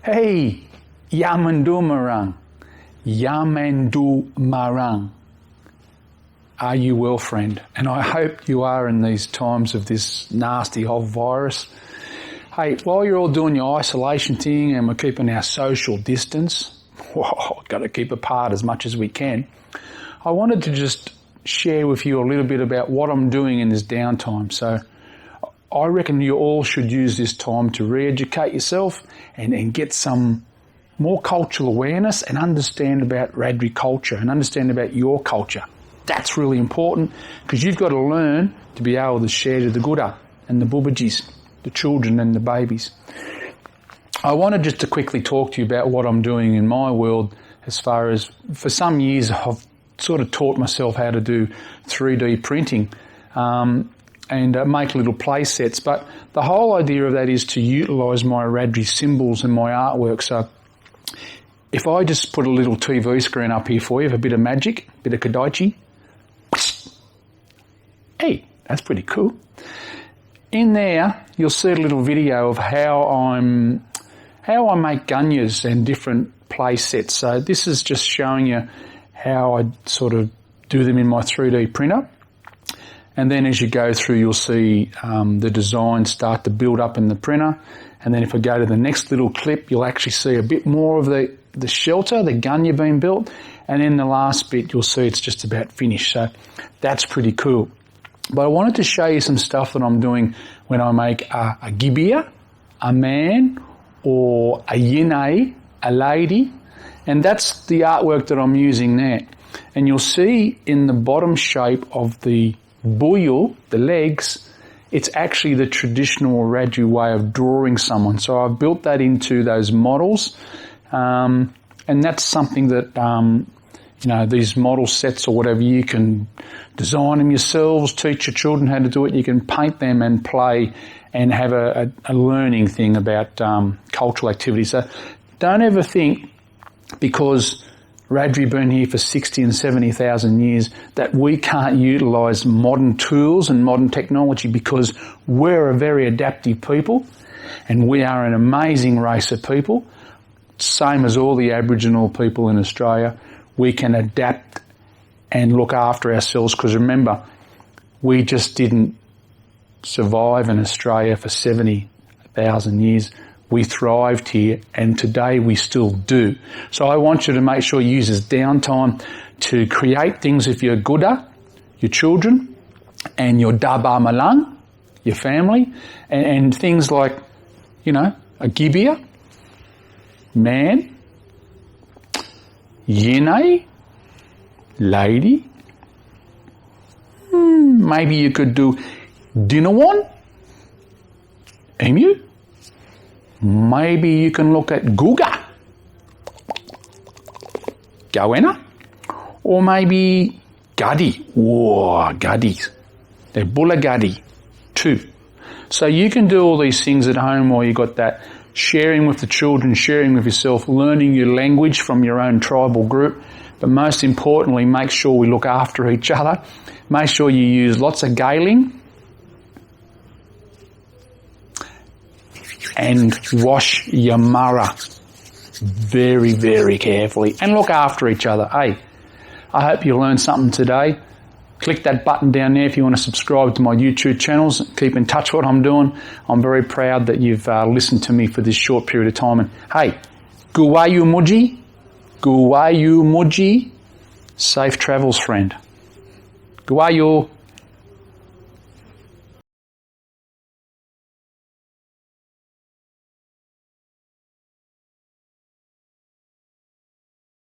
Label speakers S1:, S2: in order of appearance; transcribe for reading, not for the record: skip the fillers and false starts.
S1: Hey, Yamandumarang. Yamandumarang. Are you well, friend? And I hope you are in these times of this nasty old virus. Hey, while you're all doing your isolation thing and we're keeping our social distance, got to keep apart as much as we can, I wanted to just share with you a little bit about what I'm doing in this downtime. So I reckon you all should use this time to re-educate yourself and get some more cultural awareness and understand about Wiradjuri culture and understand about your culture. That's really important because you've got to learn to be able to share to the Gura and the Bubajis, the children and the babies. I wanted just to quickly talk to you about what I'm doing in my world as far as for some years I've sort of taught myself how to do 3D printing and make little play sets. But the whole idea of that is to utilise my Wiradjuri symbols and my artwork. So if I just put a little TV screen up here for you, a bit of magic, a bit of Kadaichi. Hey, that's pretty cool. In there, you'll see a little video of how I make gunyas and different play sets. So this is just showing you how I sort of do them in my 3D printer. And then as you go through, you'll see the design start to build up in the printer. And then if I go to the next little clip, you'll actually see a bit more of the shelter, the gunya being built. And in the last bit, you'll see it's just about finished. So that's pretty cool. But I wanted to show you some stuff that I'm doing when I make a gibia, a man, or a yinei, a lady. And that's the artwork that I'm using there. And you'll see in the bottom shape of the buyu, the legs, it's actually the traditional Wiradjuri way of drawing someone. So I've built that into those models. And that's something that, these model sets or whatever, you can design them yourselves, teach your children how to do it. You can paint them and play and have a learning thing about cultural activities. So don't ever think because Wiradjuri been here for 60 and 70,000 years that we can't utilise modern tools and modern technology, because we're a very adaptive people and we are an amazing race of people. Same as all the Aboriginal people in Australia, we can adapt and look after ourselves, because remember, we just didn't survive in Australia for 70,000 years. We thrived here, and today we still do. So I want you to make sure you use this downtime to create things with your Gura, your children, and your Daba Malang, your family, and things like, a gibia, man, yinei, lady. Maybe you could do dinawan, emu. Maybe you can look at guga, gawena, or maybe gadi. Whoa, gaddies. They're bulla gadi too. So you can do all these things at home while you got that, sharing with the children, sharing with yourself, learning your language from your own tribal group. But most importantly, make sure we look after each other. Make sure you use lots of galing and wash your mara very, very carefully and look after each other. Hey, I hope you learned something today. Click that button down there if you want to subscribe to my YouTube channels. Keep in touch with what I'm doing. I'm very proud that you've listened to me for this short period of time. And hey, guwayu muji, safe travels, friend. Guwayu.